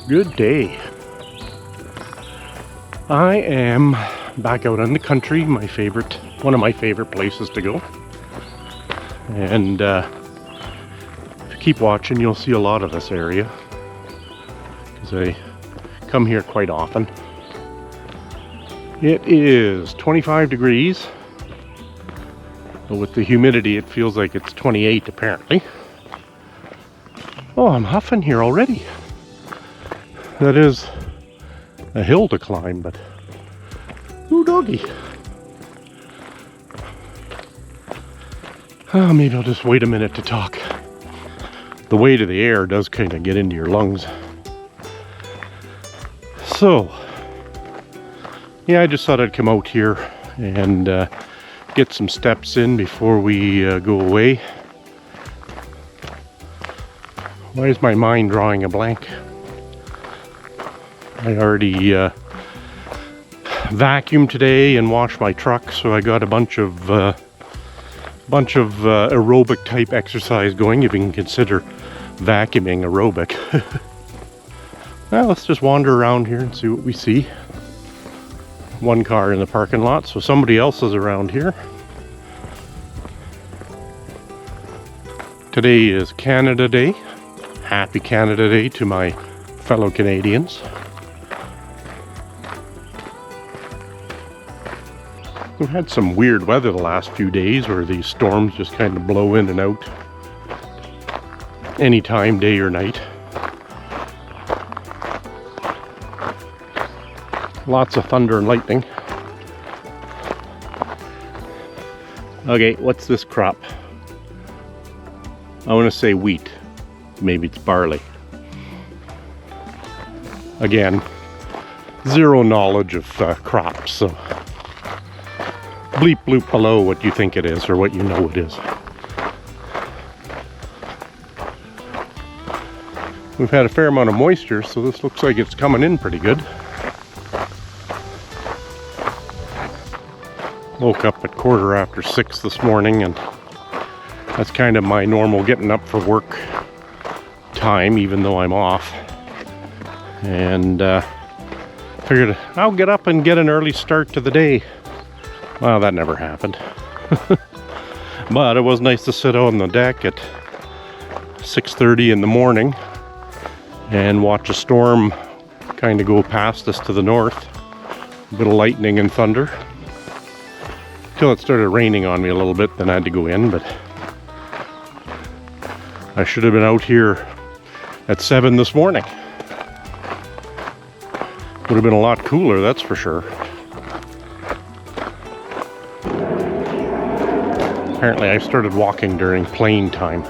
Good day. I am back out in the country, one of my favorite places to go. And if you keep watching, you'll see a lot of this area, because I come here quite often. It is 25 degrees, but with the humidity it feels like it's 28 apparently. Oh, I'm huffing here already. That is a hill to climb, but ooh, doggy. Oh, maybe I'll just wait a minute to talk. The weight of the air does kind of get into your lungs. So, yeah, I just thought I'd come out here and get some steps in before we go away. Why is my mind drawing a blank? I already vacuumed today and washed my truck, so I got a bunch of aerobic type exercise going, if you can consider vacuuming aerobic. Well, let's just wander around here and see what we see. One car in the parking lot, so somebody else is around here. Today is Canada Day. Happy Canada Day to my fellow Canadians. We've had some weird weather the last few days where these storms just kind of blow in and out anytime, day or night. Lots of thunder and lightning. Okay, what's this crop? I want to say wheat. Maybe it's barley. Again, zero knowledge of crops, so bleep bloop below what you think it is or what you know it is. We've had a fair amount of moisture, so this looks like it's coming in pretty good. Woke up at 6:15 this morning, and that's kind of my normal getting up for work time, even though I'm off. And figured I'll get up and get an early start to the day. Well, that never happened. But it was nice to sit on the deck at 6:30 in the morning and watch a storm kind of go past us to the north. A bit of lightning and thunder. Till it started raining on me a little bit, then I had to go in, but I should have been out here at 7 this morning. Would have been a lot cooler, that's for sure. Apparently I started walking during plane time.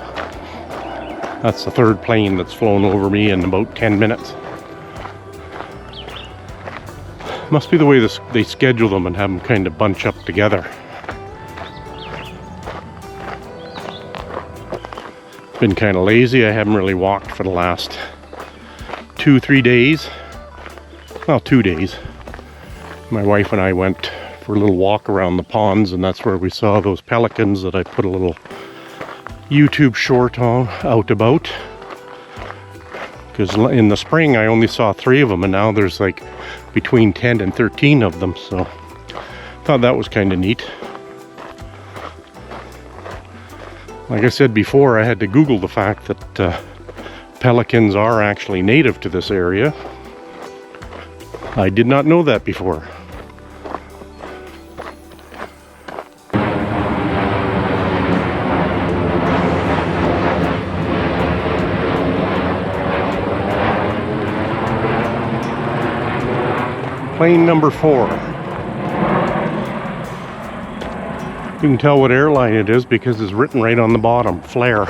That's the third plane that's flown over me in about 10 minutes. Must be the way they schedule them and have them kind of bunch up together. Been kind of lazy. I haven't really walked for the last 2-3 days. Well, 2 days. My wife and I went for a little walk around the ponds, and that's where we saw those pelicans that I put a little YouTube short on out about. Because in the spring I only saw 3 of them, and now there's like between 10 and 13 of them, so thought that was kind of neat. Like I said before, I had to Google the fact that pelicans are actually native to this area. I did not know that before. Plane number 4. You can tell what airline it is because it's written right on the bottom, Flair.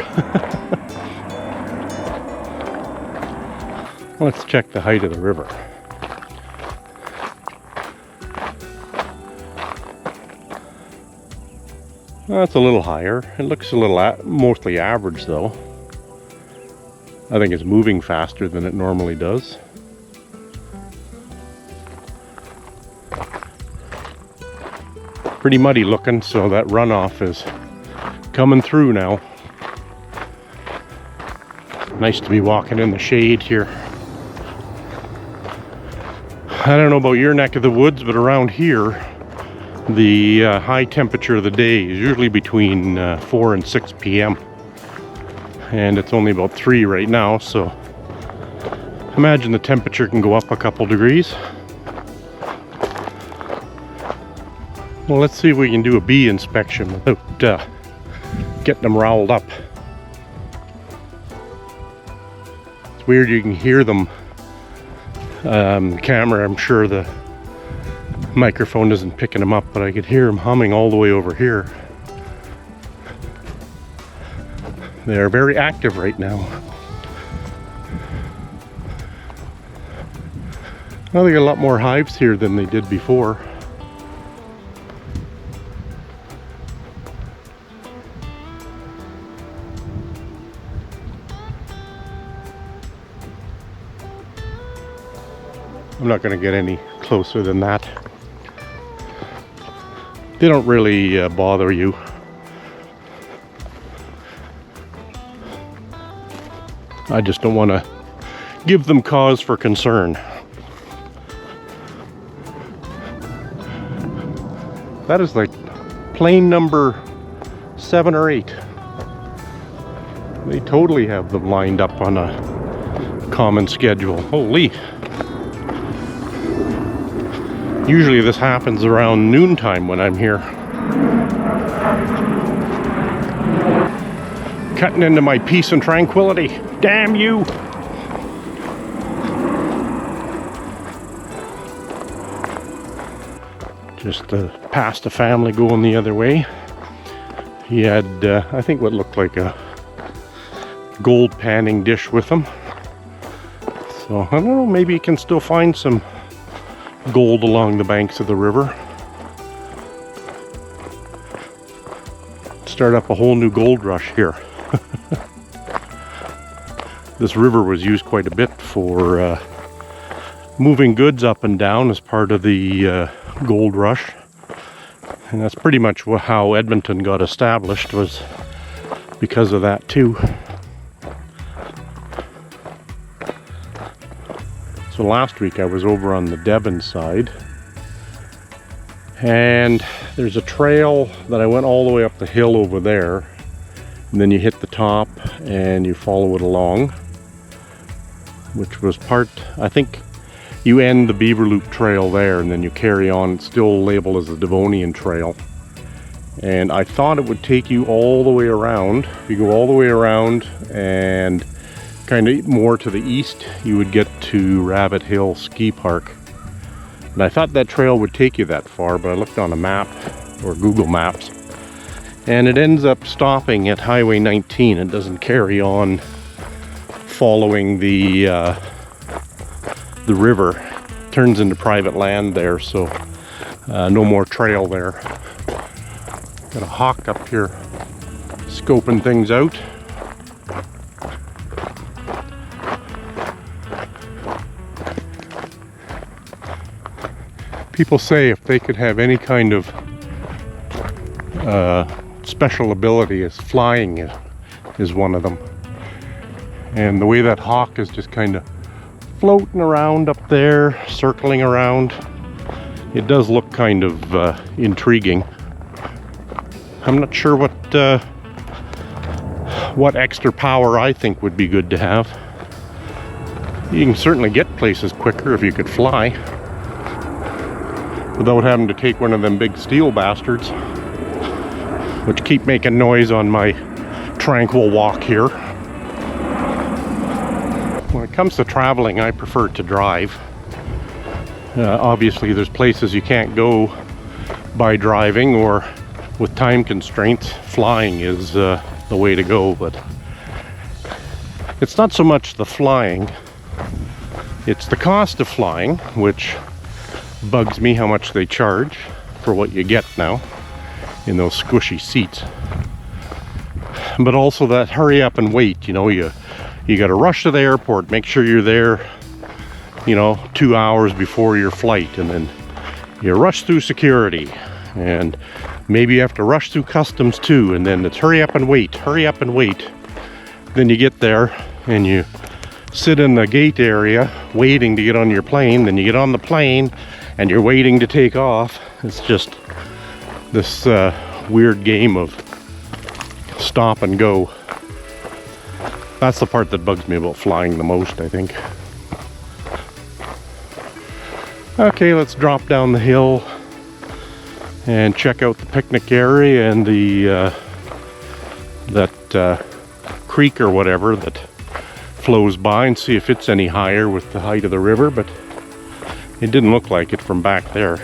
Let's check the height of the river. That's a little higher. It looks a little mostly average though. I think it's moving faster than it normally does. Pretty muddy looking, so that runoff is coming through now. Nice to be walking in the shade here. I don't know about your neck of the woods, but around here, the high temperature of the day is usually between 4 and 6 p.m. And it's only about 3 right now, so imagine the temperature can go up a couple degrees. Well, let's see if we can do a bee inspection without getting them riled up. It's weird, you can hear them. Camera, I'm sure the microphone isn't picking them up, but I could hear them humming all the way over here. They are very active right now. Well, they got a lot more hives here than they did before. I'm not going to get any closer than that. They don't really bother you. I just don't want to give them cause for concern. That is like plane number 7 or 8. They totally have them lined up on a common schedule. Holy! Usually this happens around noontime when I'm here. Cutting into my peace and tranquility. Damn you! Just past a family going the other way. He had, I think, what looked like a gold panning dish with him. So, I don't know, maybe you can still find some gold along the banks of the river. Start up a whole new gold rush here. This river was used quite a bit for moving goods up and down as part of the gold rush. And that's pretty much how Edmonton got established, was because of that too. So last week I was over on the Devon side, and there's a trail that I went all the way up the hill over there, and then you hit the top and you follow it along, which was part, I think you end the Beaver Loop Trail there and then you carry on. It's still labeled as the Devonian Trail, and I thought it would take you all the way around. If you go all the way around and kind of more to the east, you would get to Rabbit Hill Ski Park. And I thought that trail would take you that far, but I looked on a map, or Google Maps, and it ends up stopping at Highway 19. It doesn't carry on following the river. It turns into private land there, so no more trail there. Got a hawk up here scoping things out. People say if they could have any kind of special ability, as flying is one of them. And the way that hawk is just kind of floating around up there, circling around, it does look kind of intriguing. I'm not sure what extra power I think would be good to have. You can certainly get places quicker if you could fly, without having to take one of them big steel bastards, which keep making noise on my tranquil walk here. When it comes to traveling, I prefer to drive. Obviously there's places you can't go by driving, or with time constraints, flying is the way to go. But it's not so much the flying, it's the cost of flying, which bugs me how much they charge for what you get now in those squishy seats. But also that hurry up and wait, you know, you got to rush to the airport, make sure you're there, you know, 2 hours before your flight, and then you rush through security, and maybe you have to rush through customs too, and then it's hurry up and wait, hurry up and wait. Then you get there and you sit in the gate area waiting to get on your plane, then you get on the plane and you're waiting to take off. It's just this weird game of stop and go. That's the part that bugs me about flying the most, I think. Okay, let's drop down the hill and check out the picnic area and the that creek or whatever that flows by, and see if it's any higher with the height of the river, but it didn't look like it from back there.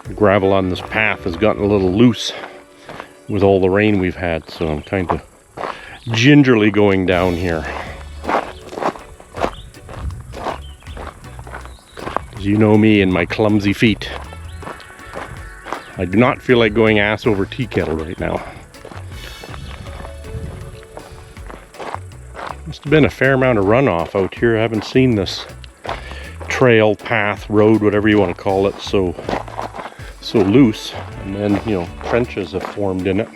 The gravel on this path has gotten a little loose with all the rain we've had, so I'm kind of gingerly going down here. As you know me and my clumsy feet. I do not feel like going ass over tea kettle right now. Must have been a fair amount of runoff out here. I haven't seen this trail, path, road, whatever you want to call it, so loose. And then, you know, trenches have formed in it.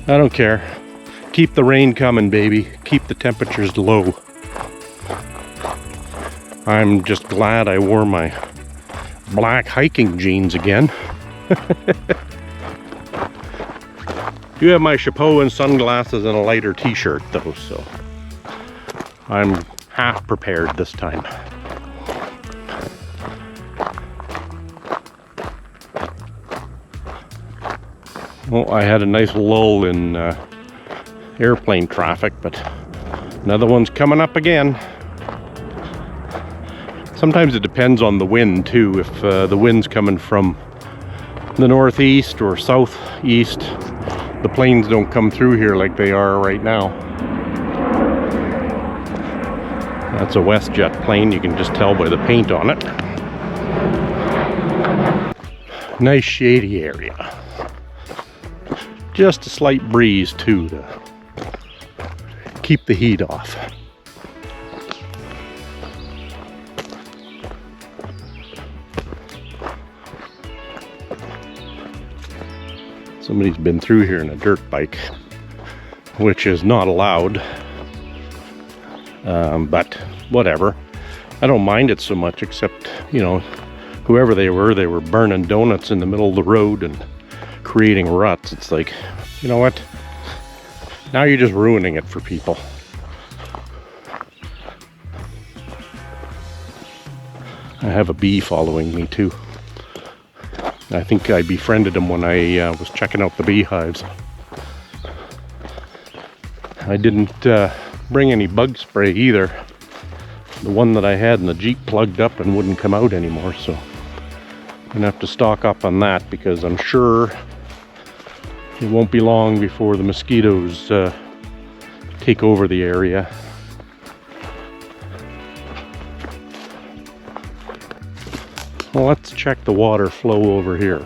I don't care. Keep the rain coming, baby. Keep the temperatures low. I'm just glad I wore my black hiking jeans again. Do have my chapeau and sunglasses and a lighter t-shirt though, so I'm half prepared this time. Well, I had a nice lull in airplane traffic, but another one's coming up again. Sometimes it depends on the wind too. If the wind's coming from the northeast or southeast, the planes don't come through here like they are right now. That's a WestJet plane, you can just tell by the paint on it. Nice shady area. Just a slight breeze too to keep the heat off. Somebody's been through here in a dirt bike, which is not allowed, but whatever. I don't mind it so much, except, you know, whoever they were burning donuts in the middle of the road and creating ruts. It's like, you know what? Now you're just ruining it for people. I have a bee following me too. I think I befriended him when I was checking out the beehives. I didn't bring any bug spray either. The one that I had in the Jeep plugged up and wouldn't come out anymore, so I'm gonna have to stock up on that, because I'm sure it won't be long before the mosquitoes take over the area. Well, let's check the water flow over here.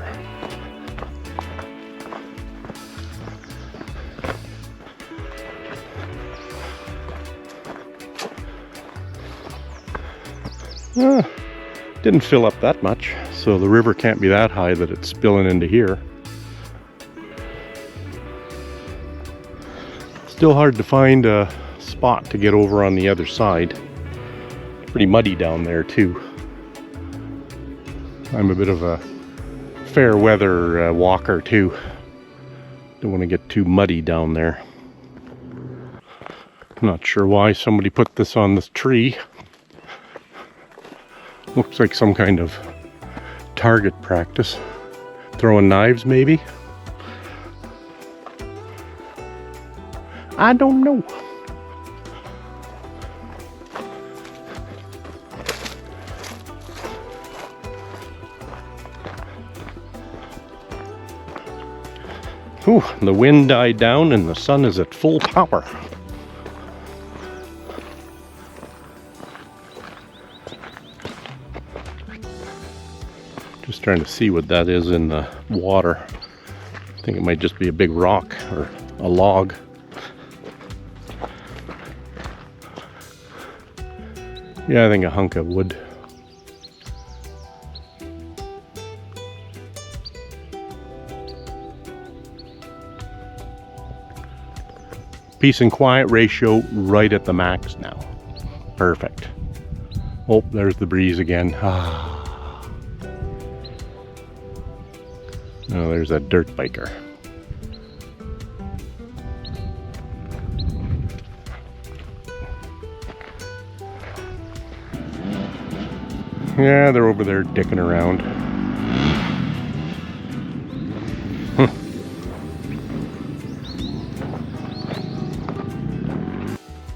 Didn't fill up that much, so the river can't be that high that it's spilling into here. Still hard to find a spot to get over on the other side. It's pretty muddy down there too. I'm a bit of a fair weather walker too. Don't want to get too muddy down there. Not sure why somebody put this on this tree. Looks like some kind of target practice. Throwing knives maybe? I don't know. Ooh, the wind died down and the sun is at full power. Just trying to see what that is in the water. I think it might just be a big rock or a log. Yeah, I think a hunk of wood. Peace and quiet ratio right at the max now. Perfect. Oh, there's the breeze again. Ah. Oh, there's that dirt biker. Yeah, they're over there dicking around.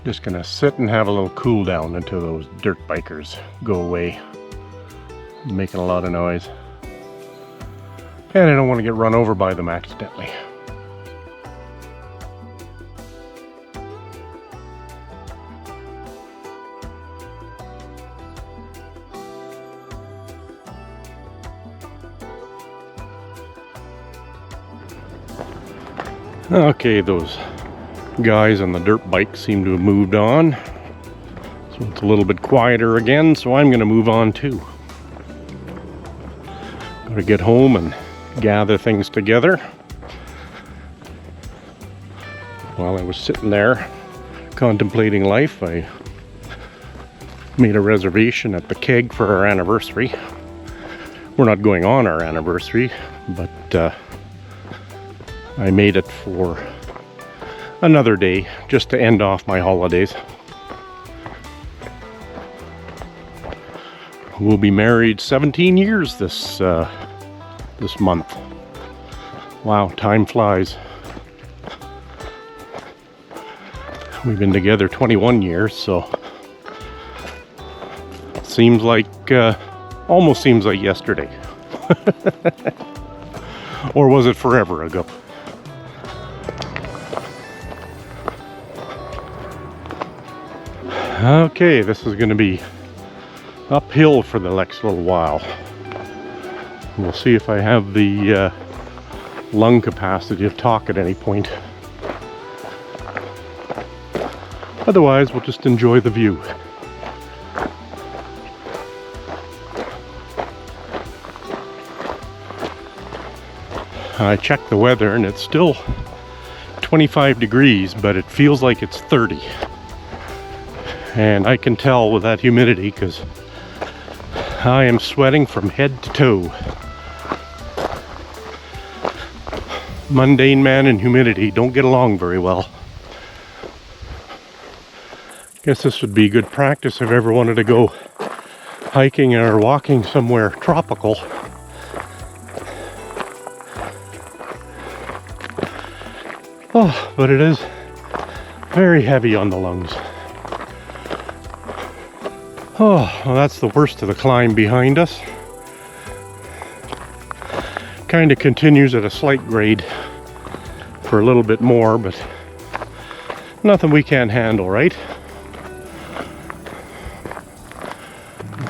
Just gonna sit and have a little cool down until those dirt bikers go away. Making a lot of noise. And I don't want to get run over by them accidentally. Okay, those guys on the dirt bike seem to have moved on. So it's a little bit quieter again, so I'm gonna move on too. Gotta get home and gather things together. While I was sitting there contemplating life, I made a reservation at the Keg for our anniversary. We're not going on our anniversary, but I made it for another day just to end off my holidays. We'll be married 17 years this month. Wow, time flies. We've been together 21 years, so seems like almost seems like yesterday. Or was it forever ago? Okay, this is going to be uphill for the next little while. We'll see if I have the lung capacity to talk at any point. Otherwise, we'll just enjoy the view. I checked the weather and it's still 25 degrees, but it feels like it's 30. And I can tell with that humidity because I am sweating from head to toe. Mundane man and humidity don't get along very well. Guess this would be good practice if I ever wanted to go hiking or walking somewhere tropical. Oh, but it is very heavy on the lungs. Oh, well, that's the worst of the climb behind us. Kind of continues at a slight grade for a little bit more, but nothing we can't handle, right?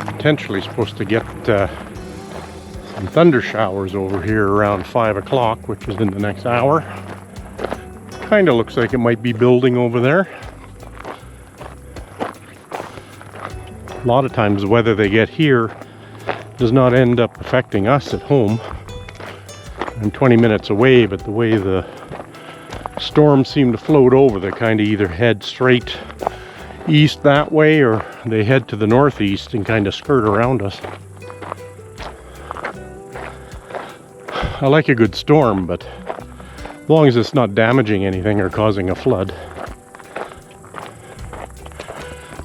Potentially supposed to get some thunder showers over here around 5 o'clock, which is in the next hour. Kind of looks like it might be building over there. A lot of times the weather they get here does not end up affecting us at home. I'm 20 minutes away, but the way the storms seem to float over, they kind of either head straight east that way or they head to the northeast and kind of skirt around us. I like a good storm, but as long as it's not damaging anything or causing a flood.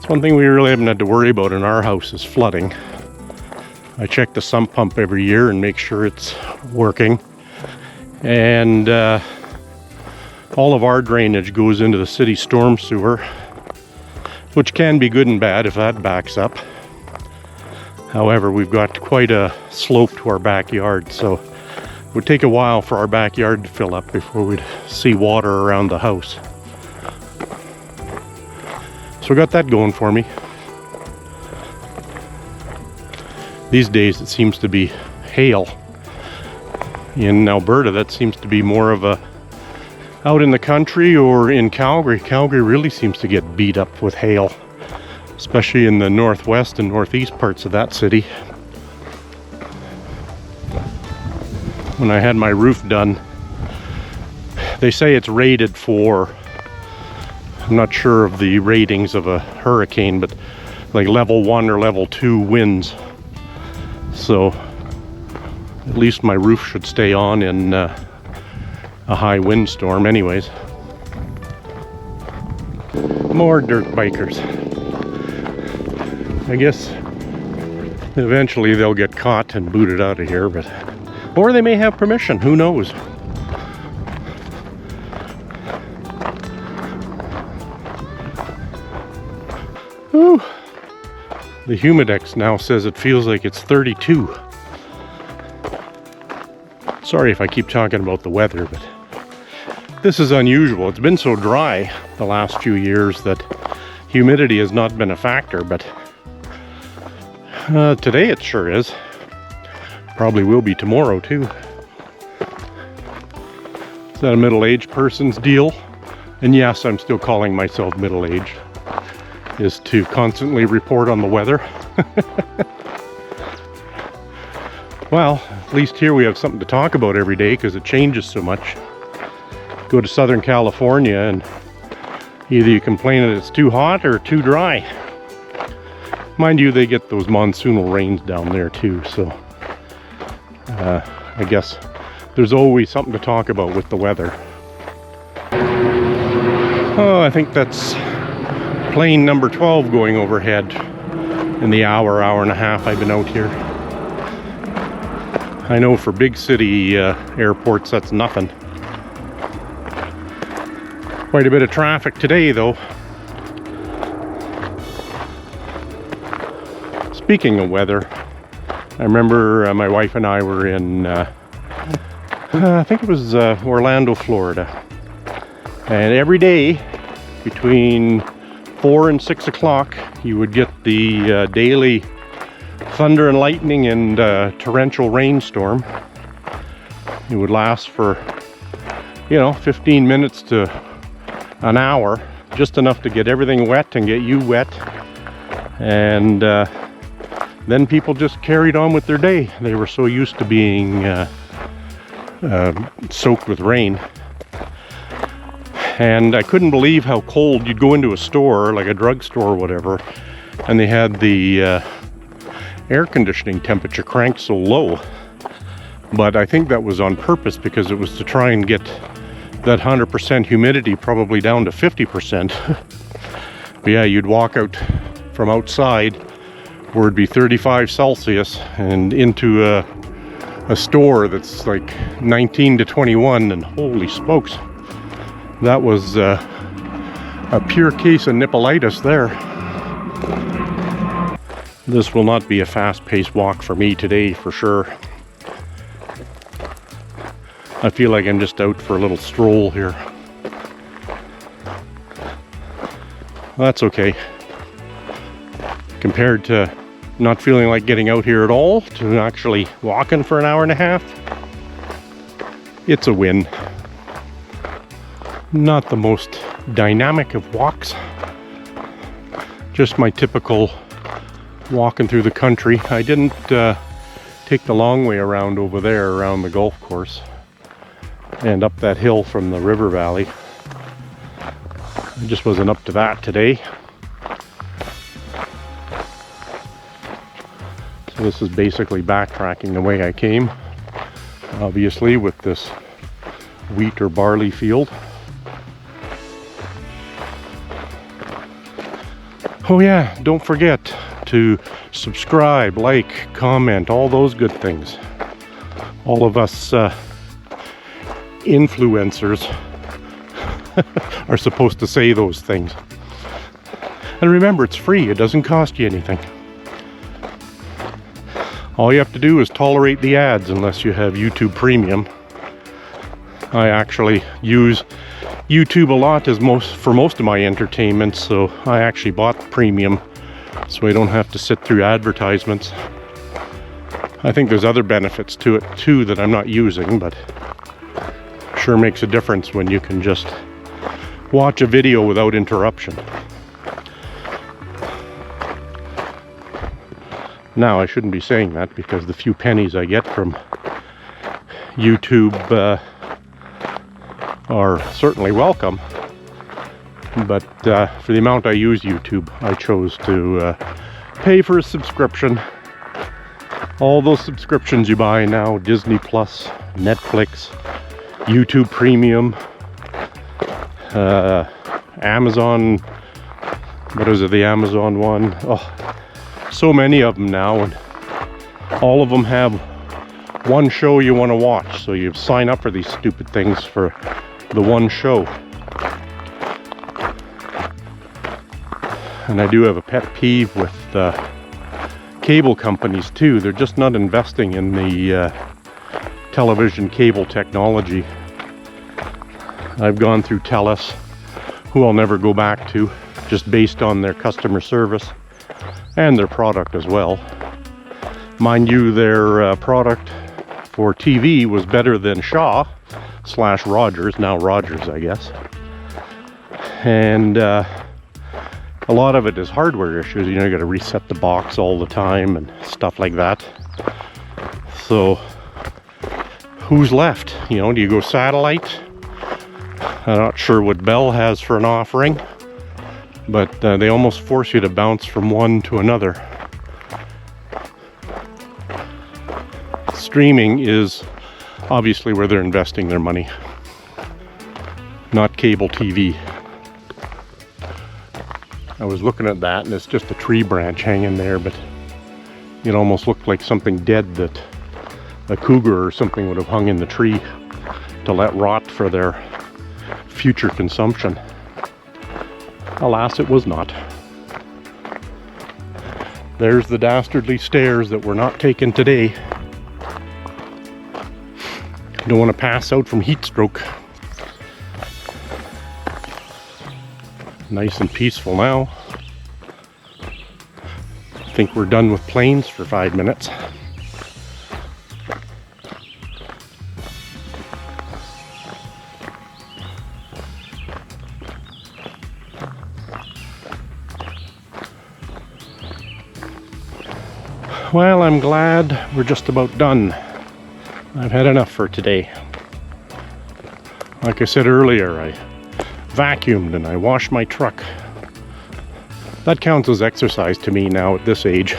One thing we really haven't had to worry about in our house is flooding. I check the sump pump every year and make sure it's working. And all of our drainage goes into the city storm sewer, which can be good and bad if that backs up. However, we've got quite a slope to our backyard, so it would take a while for our backyard to fill up before we'd see water around the house. So I got that going for me. These days it seems to be hail. In Alberta that seems to be more of a out in the country, or in Calgary. Calgary really seems to get beat up with hail, especially in the northwest and northeast parts of that city. When I had my roof done, they say it's rated for I'm not sure of the ratings of a hurricane, but like level 1 or level 2 winds. So at least my roof should stay on in a high windstorm anyways. More dirt bikers. I guess eventually they'll get caught and booted out of here, but or they may have permission, who knows? Whew. The Humidex now says it feels like it's 32. Sorry if I keep talking about the weather, but this is unusual. It's been so dry the last few years that humidity has not been a factor, but today it sure is. Probably will be tomorrow too. Is that a middle-aged person's deal? And yes, I'm still calling myself middle-aged. Is to constantly report on the weather. Well, at least here we have something to talk about every day because it changes so much. Go to Southern California and either you complain that it's too hot or too dry. Mind you, they get those monsoonal rains down there too, so I guess there's always something to talk about with the weather. Oh, I think that's plane number 12 going overhead in the hour and a half I've been out here. I know for big city airports that's nothing. Quite a bit of traffic today though. Speaking of weather, I remember my wife and I were in I think it was Orlando, Florida, and every day between 4 and 6 o'clock you would get the daily thunder and lightning and torrential rainstorm. It would last for 15 minutes to an hour, just enough to get everything wet and get you wet, and then people just carried on with their day. They were so used to being soaked with rain. And I couldn't believe how cold. You'd go into a store, like a drugstore or whatever, and they had the air conditioning temperature cranked so low. But I think that was on purpose because it was to try and get that 100% humidity probably down to 50%. But yeah, you'd walk out from outside where it'd be 35 Celsius and into a store that's like 19 to 21, and holy smokes. That was a pure case of nippleitis there. This will not be a fast-paced walk for me today, for sure. I feel like I'm just out for a little stroll here. Well, that's okay. Compared to not feeling like getting out here at all, to actually walking for an hour and a half, it's a win. Not the most dynamic of walks. Just my typical walking through the country. I didn't take the long way around over there, around the golf course and up that hill from the river valley. I just wasn't up to that today. So this is basically backtracking the way I came, obviously, with this wheat or barley field. Oh yeah, don't forget to subscribe, like, comment, all those good things. All of us influencers are supposed to say those things. And remember, it's free. It doesn't cost you anything. All you have to do is tolerate the ads unless you have YouTube Premium. I actually use YouTube a lot for most of my entertainment, so I actually bought the Premium so I don't have to sit through advertisements. I think there's other benefits to it too that I'm not using, but sure makes a difference when you can just watch a video without interruption. Now, I shouldn't be saying that because the few pennies I get from YouTube are certainly welcome. But for the amount I use YouTube, I chose to pay for a subscription. All those subscriptions you buy now, Disney Plus, Netflix, YouTube Premium, Amazon, what is it, the Amazon one? Oh, so many of them now, and all of them have one show you want to watch, so you sign up for these stupid things for the one show. And I do have a pet peeve with cable companies too. They're just not investing in the television cable technology. I've gone through TELUS, who I'll never go back to, just based on their customer service and their product as well. Mind you, their product for TV was better than Shaw / Rogers, now Rogers I guess. And a lot of it is hardware issues. You know, you got to reset the box all the time and stuff like that. So who's left? You know, do you go satellite? I'm not sure what Bell has for an offering, but they almost force you to bounce from one to another. Streaming is obviously where they're investing their money, not cable TV. I was looking at that and it's just a tree branch hanging there, but it almost looked like something dead that a cougar or something would have hung in the tree to let rot for their future consumption. Alas, it was not. There's the dastardly stairs that were not taken today. Don't want to pass out from heat stroke. Nice and peaceful now. I think we're done with planes for 5 minutes. Well, I'm glad we're just about done. I've had enough for today. Like I said earlier, I vacuumed and I washed my truck. That counts as exercise to me now at this age.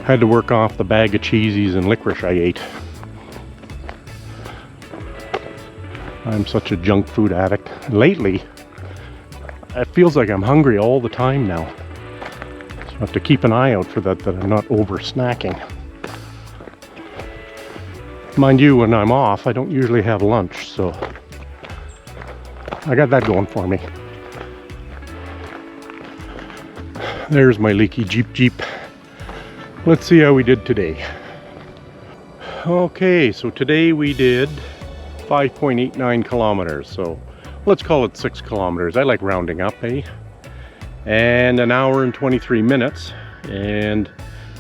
Had to work off the bag of cheesies and licorice I ate. I'm such a junk food addict. Lately, it feels like I'm hungry all the time now. So I have to keep an eye out for that I'm not over snacking. Mind you, when I'm off, I don't usually have lunch, so I got that going for me. There's my leaky Jeep. Let's see how we did today. Okay, so today we did 5.89 kilometers, so let's call it 6 kilometers. I like rounding up, eh? And an hour and 23 minutes, and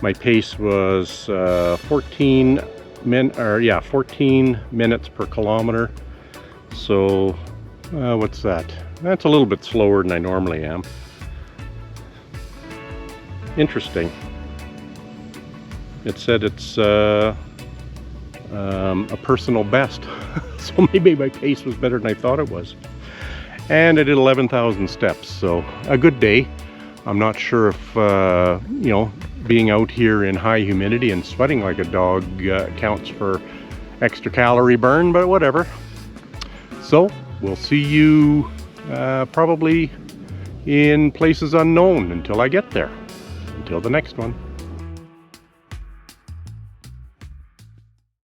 my pace was 14 minutes per kilometer. So what's that? That's a little bit slower than I normally am. Interesting. It said it's a personal best. So maybe my pace was better than I thought it was. And I did 11,000 steps, so a good day. I'm not sure if you know, being out here in high humidity and sweating like a dog counts for extra calorie burn, but whatever. So we'll see you probably in places unknown until I get there. Until the next one.